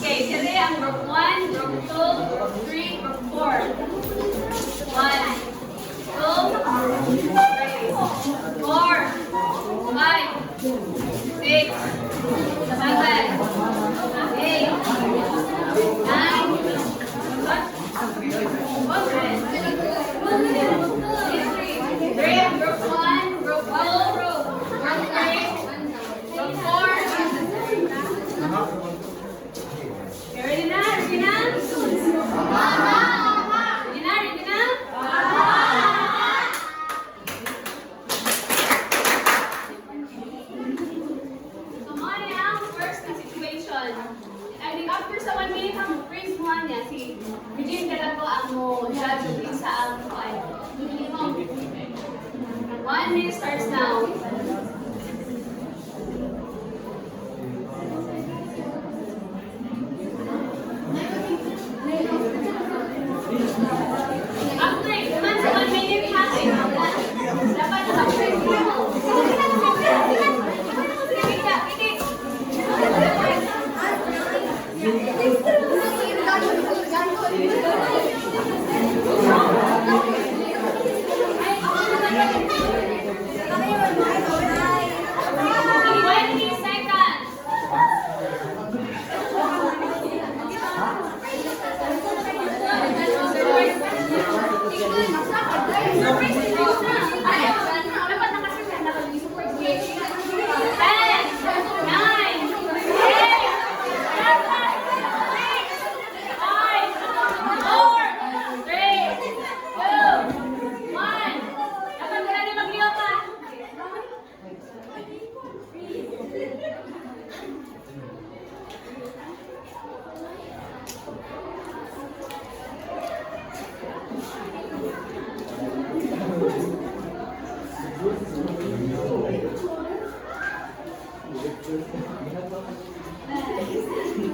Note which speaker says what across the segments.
Speaker 1: Okay, today ang group 1, group 2, group 3, group 4. 1, 2, 3, 4, 5, 6, 7, 8, 9, 10. amo judge ug sa ang kuan. 1 minute starts now. After, naman sa 1 minute natin. Dapat na-upgrade mo. Sige ka, sige.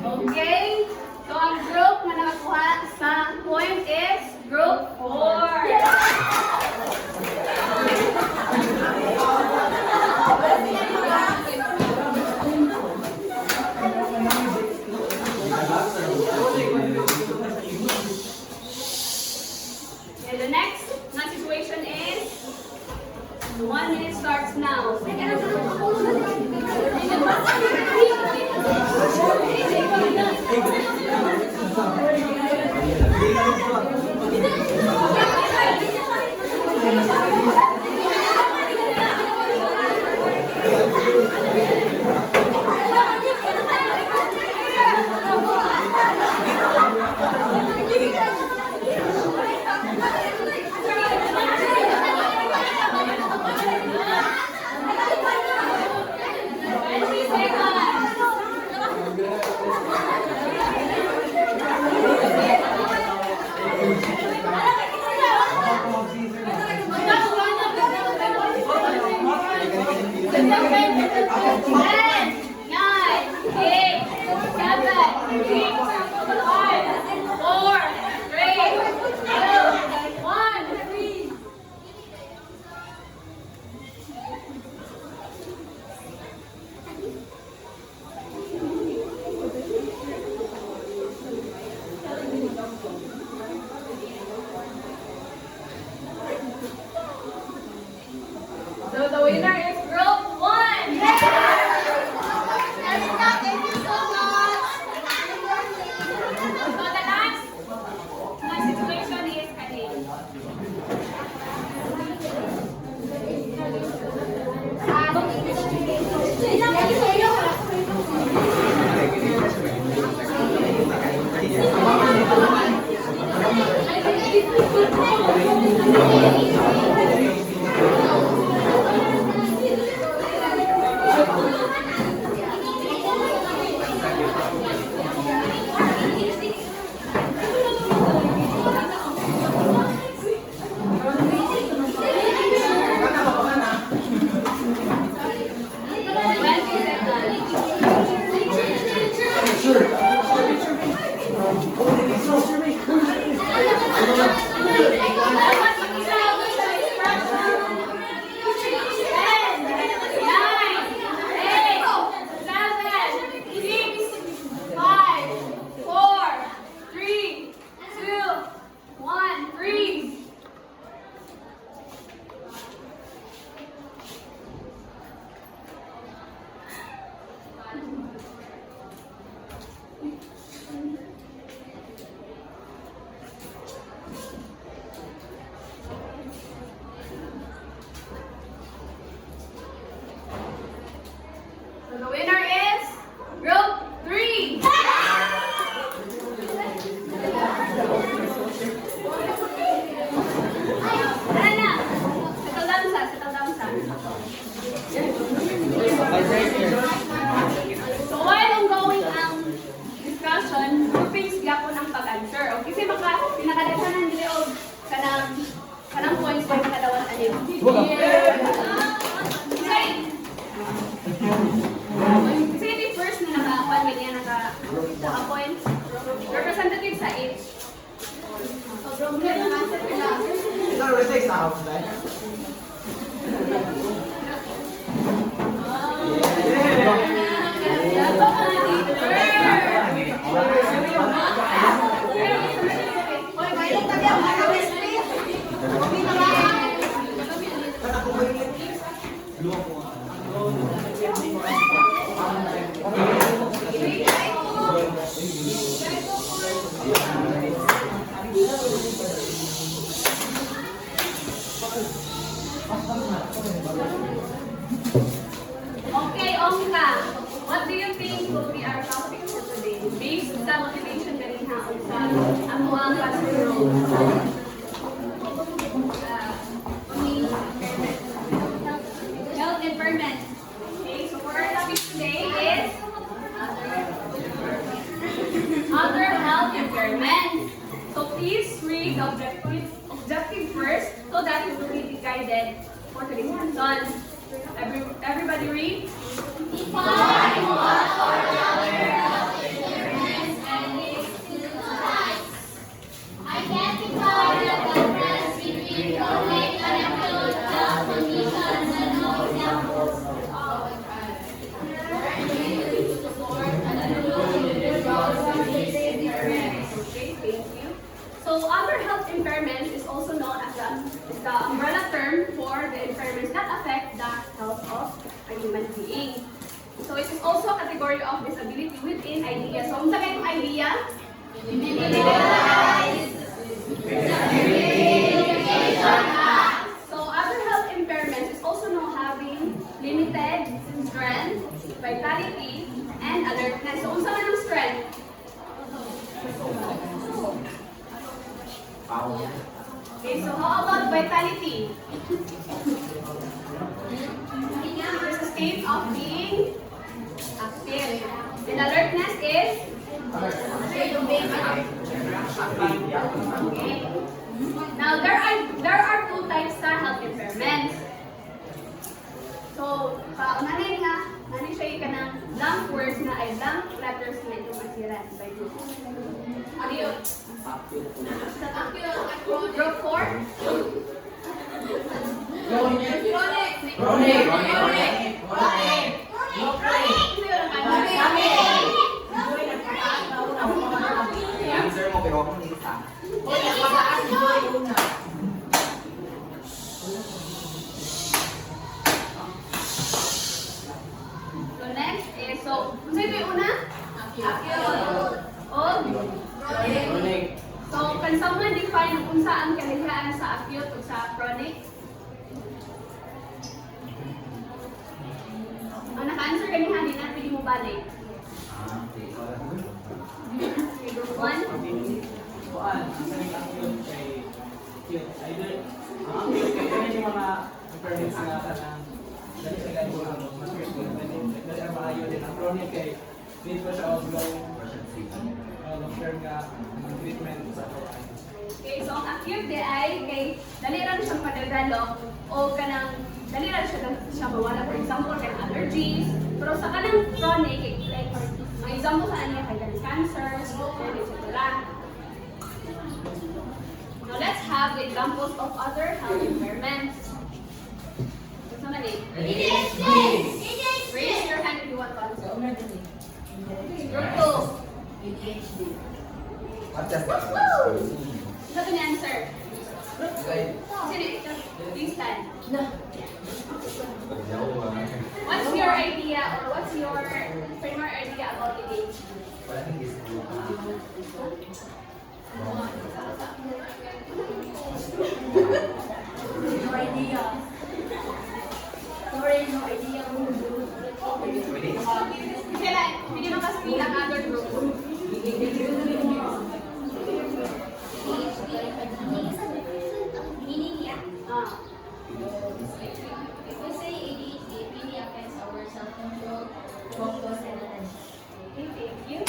Speaker 1: Okay, so ang group na nakakuha sa point is group 4. And the next situation is 1 minute starts now. So the winner is group 1. So the next situation is kanina. Dapat mag-isa. kanang points by kadawat anim. Kasi yung first na naka-1 niya naka-point. Representative sa age. So, problem na answer ko lang.
Speaker 2: Ito rin sa house na.
Speaker 1: Okay, Ongka. What do you think will be our topic for today? Based sa motivation galing haon sa amuang classroom. Health impairment. Okay, so for our topic today is other health impairment. So please read the objective first so that you will be guided for today's lesson. Everybody read.
Speaker 2: Define what are other
Speaker 1: health
Speaker 2: impairments and its two types. Identify the difference between chronic and acute health conditions and know examples of learning to support and improve individuals with these impairments.
Speaker 1: Okay, thank you. So other health impairments is also known as the umbrella term for the impairments that affect the health of a human being. So it is also a category of disability within IDEA. So unsa kay IDEA? So other health impairments is also known having limited strength, vitality, and alertness. So unsa man ang strength? Okay, so how about vitality? There's a state of being active. And alertness is? Okay. Now there are two types sa health impairments. So, paunanay nga, ano siya ka ng blank words na ay blank letters na itong masiran by group. Ano yun? Group 4?
Speaker 2: Answer mo pero ako hindi isa.
Speaker 1: So next is, so, kung sino yung una? O? So, can someone define kung saan kalihaan sa acute o sa chronic? Ang naka-answer kaniha, di na pwede mo balik. Okay, group 1.
Speaker 3: Kuan, ang saling acute kay cute. Either, ang acute kay kaya yung mga impairments nga kanang dali sa ganito ang mas-first ko. Dali ang maayo din. Ang chronic kay need pa siya of long-term nga treatment sa kuan.
Speaker 1: Okay, so ang acute di ay kay dali ra siyang padagdalo o kanang dali ra siya mawala, for example kanang allergies, pero sa kanang chronic like ang example sa niya kay kanang cancer, and etc. Now let's have the examples of other health impairments. What's naman eh? Raise your hand if you want to answer. Group 2.
Speaker 2: What does that
Speaker 1: What's the answer? Please stand. What's your idea or what's your primary idea about the age?
Speaker 4: No idea. Sorry, no idea.
Speaker 1: Kailan? Hindi makaspil ang other group. Ah.
Speaker 2: If we say ADHD, it really affects our self-control, focus, and attention.
Speaker 1: Okay, thank you.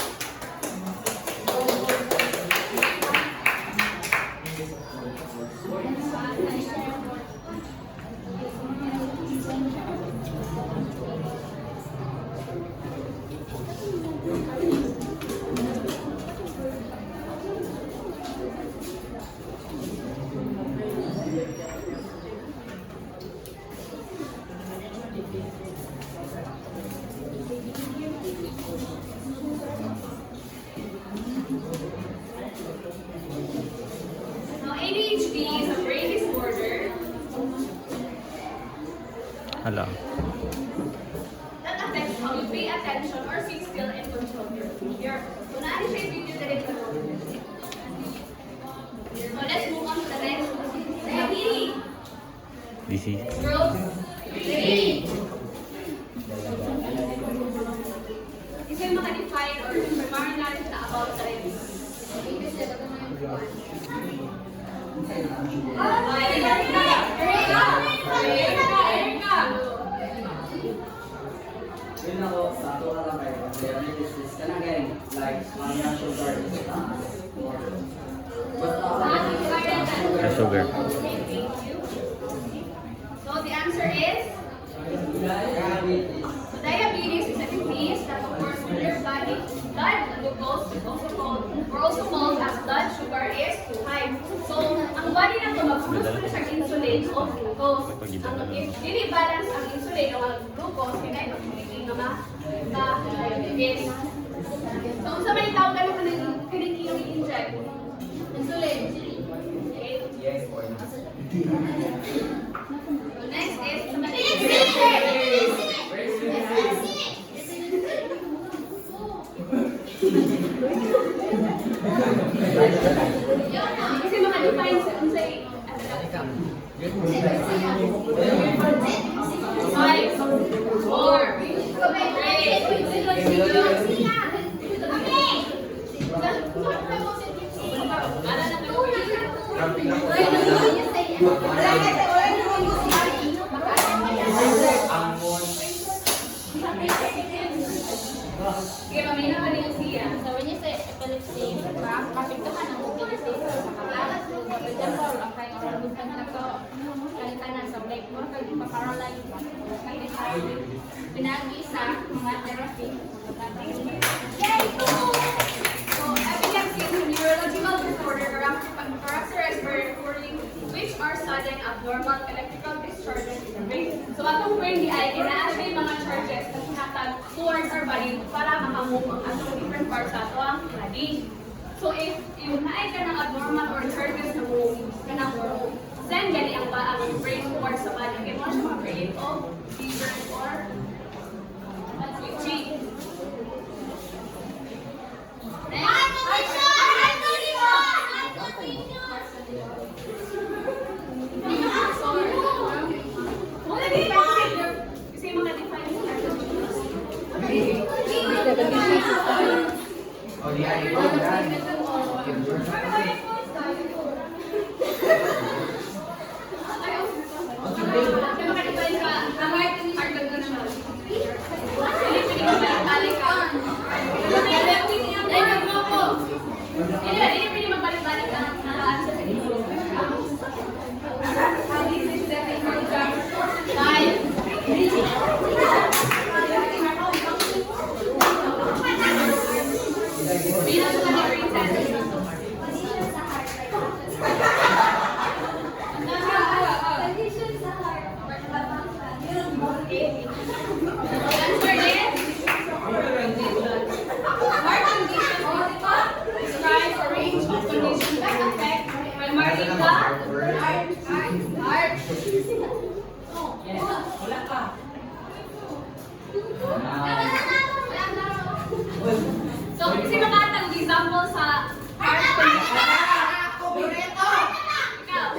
Speaker 1: Now, ADHD is a brain disorder
Speaker 5: Hala.
Speaker 1: that affects how you pay attention or sit still and control your behavior. So, naan siya yung video na rin ko. So, let's move on to the next. Diabetes.
Speaker 5: Disease.
Speaker 1: Growth. Isa yung maka-define or primary knowledge na about diabetes.
Speaker 3: Yun ako, sa ato ka lang kayo. Diabetes is kanang ganyan, like, mga sugar is water.
Speaker 5: The sugar.
Speaker 1: So the answer is
Speaker 3: Diabetes.
Speaker 1: diabetes is a disease that occurs when your body blood glucose, also called as blood sugar, is too high. So ang body na ito mag-produce na siya insulin o glucose. If dili-balance ang insulin o ang glucose, kaya ito pinigil na diabetes. So kung sa may tao ganun kanang inject insulin. Okay.
Speaker 3: Yes, boy.
Speaker 1: So next is kasi maka-define sa unsay five, four,
Speaker 3: Amon.
Speaker 1: kaya mamina ka rin siya.
Speaker 2: So when you say epilepsy, kapigtahan ang mobility sa kakalat. For example, ang kaya orang bukan na to, kalitanan sa black mo, kaya pa-paralyze ba? Pinagi sa mga therapy.
Speaker 1: So, epilepsy is a neurological disorder characterized by recording which are sudden abnormal electrical discharges in the brain. So, atong brain di ay kinaan may mga charges na hinatag towards our body para makamove ang atong different parts sa ato ang body. So, if yung naay ka ng abnormal or charges na move, ka na mo, send gani ang brain towards sa body. Kaya mo siya ma-create of fevers or twitching.
Speaker 3: Oh, di ay ko.
Speaker 1: So, kasi makatang example sa heart condition. Ikaw.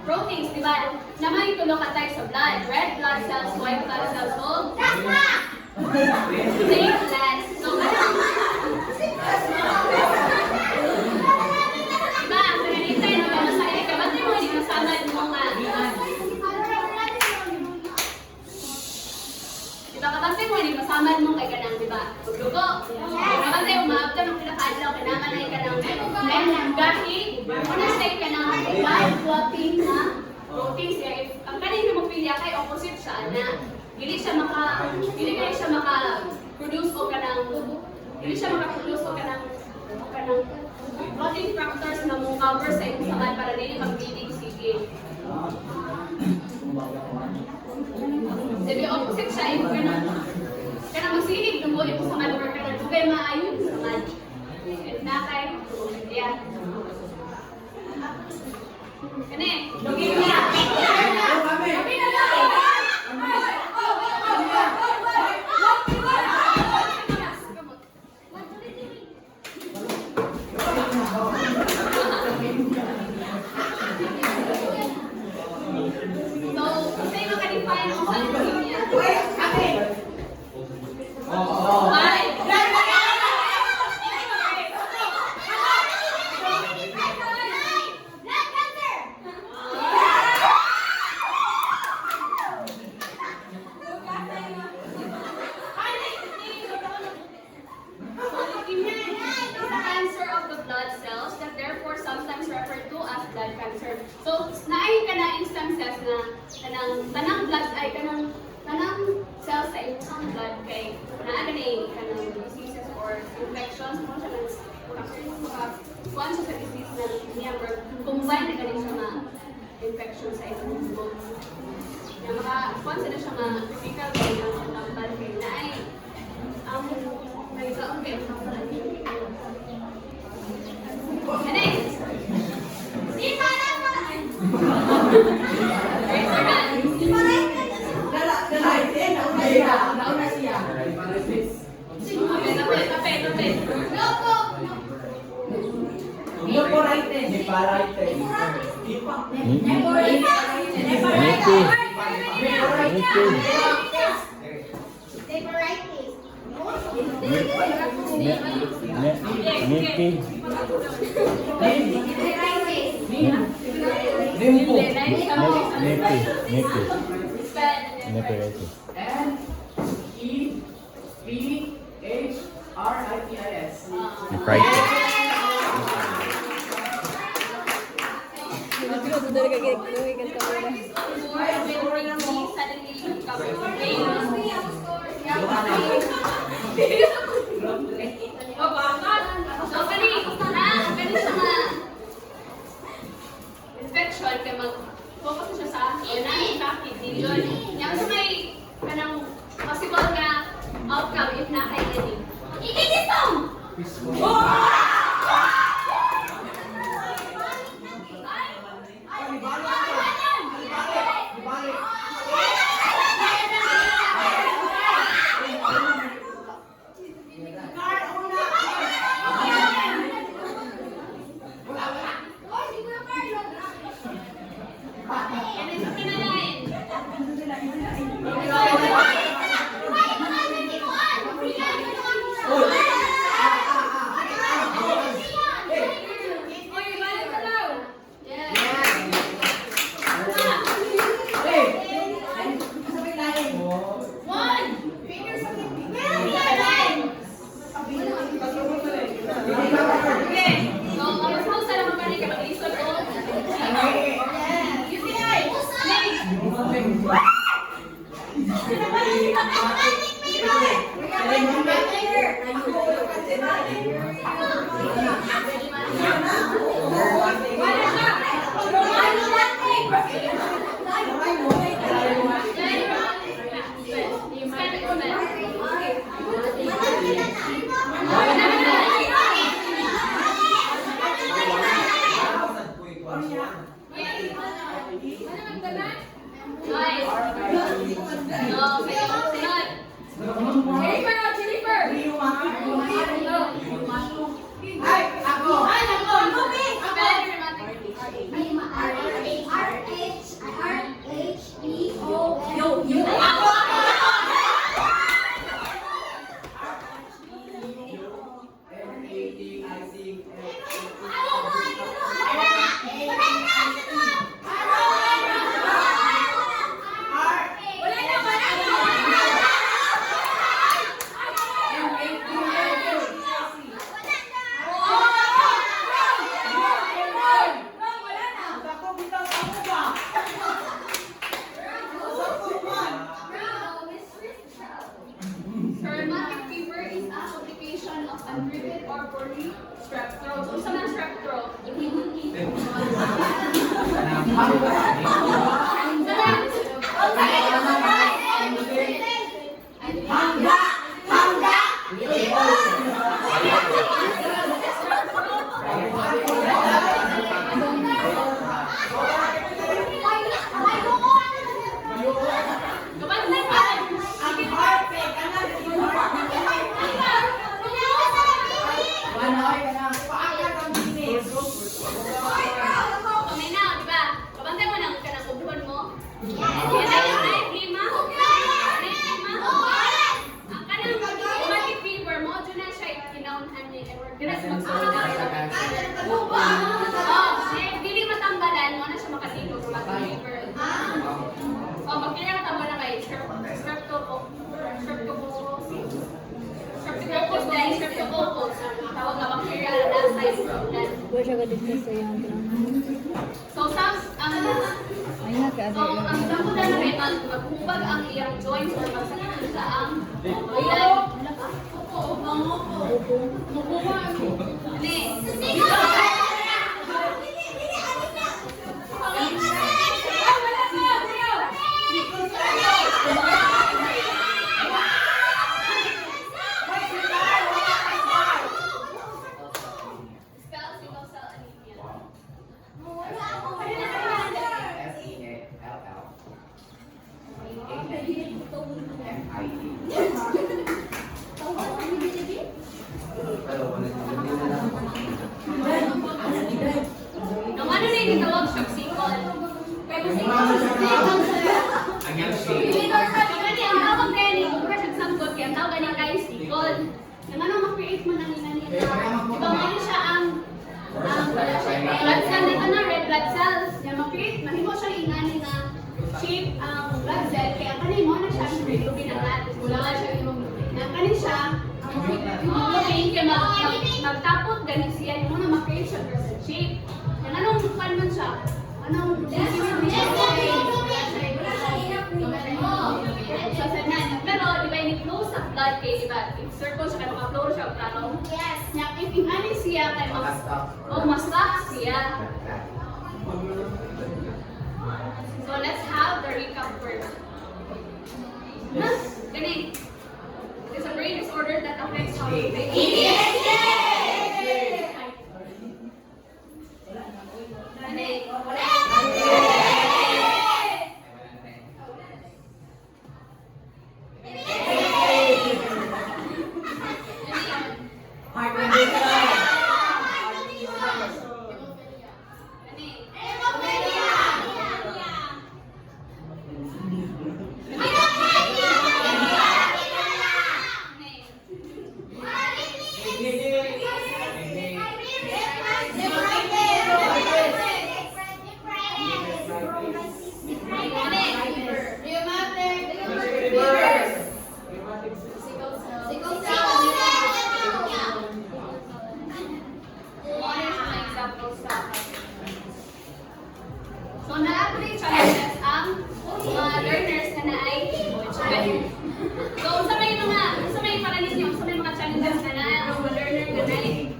Speaker 1: proteins, di ba? Na may tulo ka types sa blood. Red blood cells, white blood cells, o platelets. So, diba, ang pinanitin, diba, masaya ka, ba't mo hindi kasamad mo nga? Diba, kabante mo, hindi kasamad mo kay kanang, diba, maglugo. Kabante, umabda ng pinakaadlaw, kinamanay ka ng gahi, una say ka ng blood clotting na proteins. Ang kanina mo pilya kay opposite siya na dili kayo siya maka-produce o kanang protein factors na mong cover sa iyong samad para dili mag-bleeding sige. Sabi opposite siya yung kanang magsinig ng buhay mo samad or kanang dugay maayon sa samad. Na kay yeah. Kani, dugay niya. Kami na lang. So, naayon ka na instances na kanang blood ay kanang cells sa imong blood kay naa gani kanang diseases or infections mo siya maka-kuan siya sa disease na niya or combine na gani siya ma infection sa imong blood. Kaya maka-kuan sila siya ma-critical kay ang blood kay naay ang may kaon kay ang blood. Infection kay mag-focus siya sa infected lesion. Yang sa may kanang possible nga outcome if na kay any. Ikikistom!
Speaker 2: Ay, ako!
Speaker 6: siya dito sa iyang
Speaker 1: So, ang damo na rin, maghubag ang iyang joints or magsakit sa ang Ang ano na yung tawag siya, sikol. Ang tawag kaya ni Kung siya samgot kaya ang tawag ganyan kayo sikol. Yung ano, mag-create mo ng inanita. Ito mo siya ang blood cell dito na, red blood cells. Yan, mag-create, mahimo siya ingani na shape ang blood cell. Kaya kanin mo na siya ang hemoglobin ang natin. Wala siya yung hemoglobin. Ang kanin siya, ang hemoglobin kaya magtapot, ganit siya. Yung muna mag-create siya person shape. Yan, anong pan man siya? Anong pero di ba yung close sa blood kay di ba? Circle siya kaya maka-flow siya parang if ingani siya kay mas-lock siya. So let's have the recap first. Gani, it is a brain disorder that affects how we think. So, na-update challenges ang mga learners na na-ay So, sa may para ninyo, sa may mga challenges na na ang mga learner na na-ay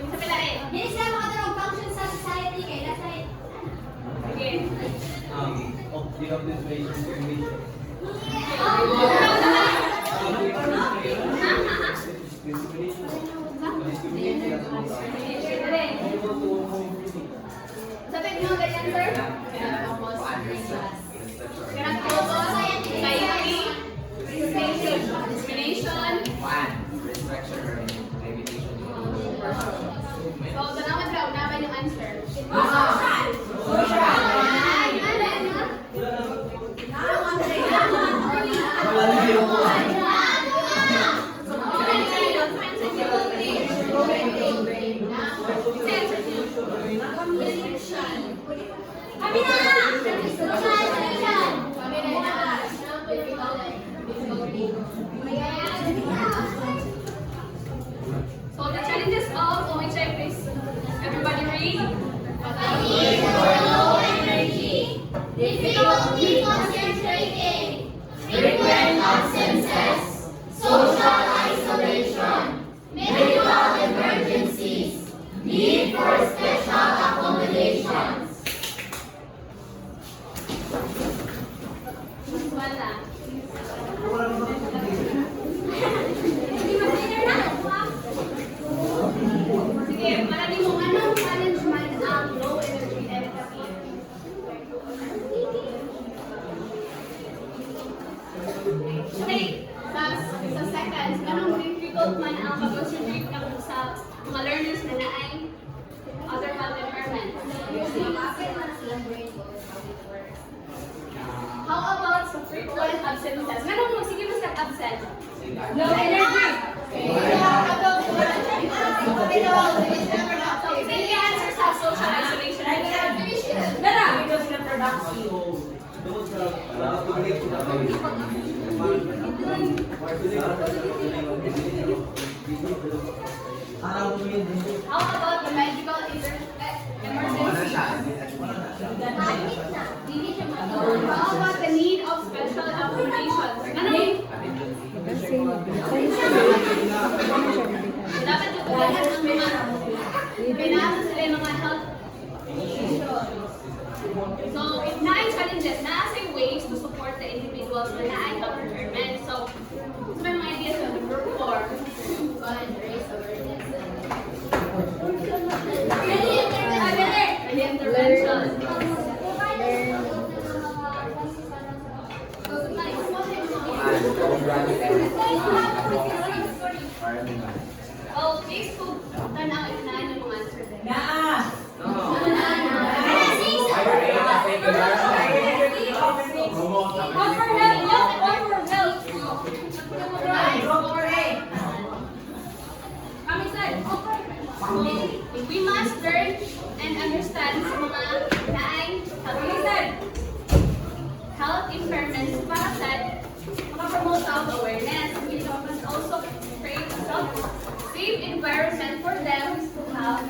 Speaker 1: sa pila rin.
Speaker 2: Hindi sila makatulong function sa society kay nasa
Speaker 1: Sige. Sabi nyo ganyan, sir? Anxiety, discrimination. So, tanawan ka, unaban yung answer. So the challenges of OHI is everybody read.
Speaker 2: low energy, difficulty concentrating, frequent absences, social isolation, medical emergencies, need for special accommodations.
Speaker 1: Wala. Sige, para di mo anong challenge man ang low energy empathy. Okay, sa seconds, anong difficult man ang pag-concentrate sa mga learners na naay other health impairment? How about sa frequent absences? Ganun mo, sige mas absent. Low energy. So, sige answer sa social isolation. Dara! How about the medical emergency? How about the need of special accommodations? Ano yun? Dapat yung lahat ng mga pinasa sila yung mga health issues. So, if naay challenges, naasay ways to support the individuals na naay health impairment. So, may mga ideas na number 4.
Speaker 2: Raise awareness.
Speaker 1: Early intervention. Oh, please to tanaw if na yung mga answer din. Offer help. Kami sir. We must learn and understand sa mga naay health impairments para sa makapromote self-awareness. We must also create a safe environment for them to have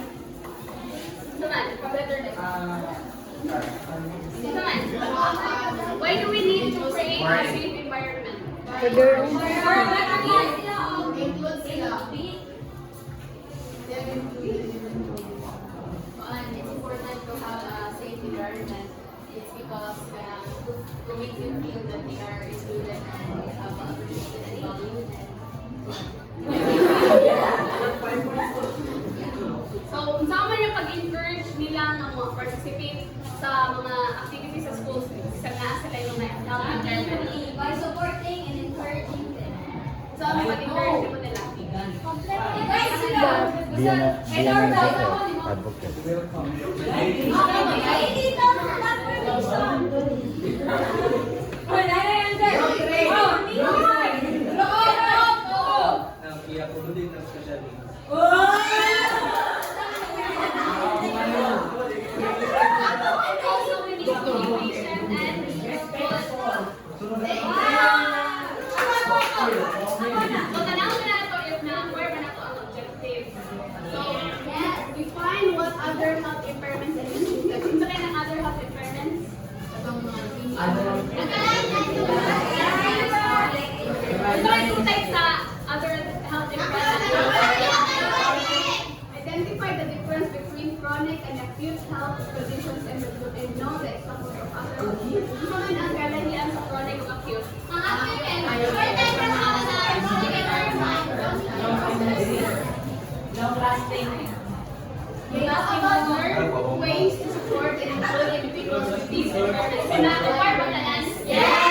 Speaker 1: why do we need to create a safe environment?
Speaker 2: Include sila. It's important to have a safe environment. It's because to make them feel that they are included and they have a appreciation and value.
Speaker 1: So, kung saan man yung pag-encourage nila ng mga participate sa mga activities sa schools, isa nga sila yung may health impairment.
Speaker 2: By supporting and encouraging them.
Speaker 1: So, ano pag-encourage mo nila?
Speaker 5: Diana Advocate.
Speaker 1: Also, we need to be patient and respectful. So, tanawin na ito if na-aware ba na ito ang objective. So, yes, define what other health impairments exist. Kasi ba ng other health impairments? Ito ay two types sa other health impairments. Identify the difference between chronic and acute health conditions and know the examples of other health conditions. Ano man ang kalahian sa chronic o acute?
Speaker 2: Ang acute and short-term
Speaker 1: We also learn ways to support and include individuals with these impairments. So, na-aware ba tanan?
Speaker 2: Yes!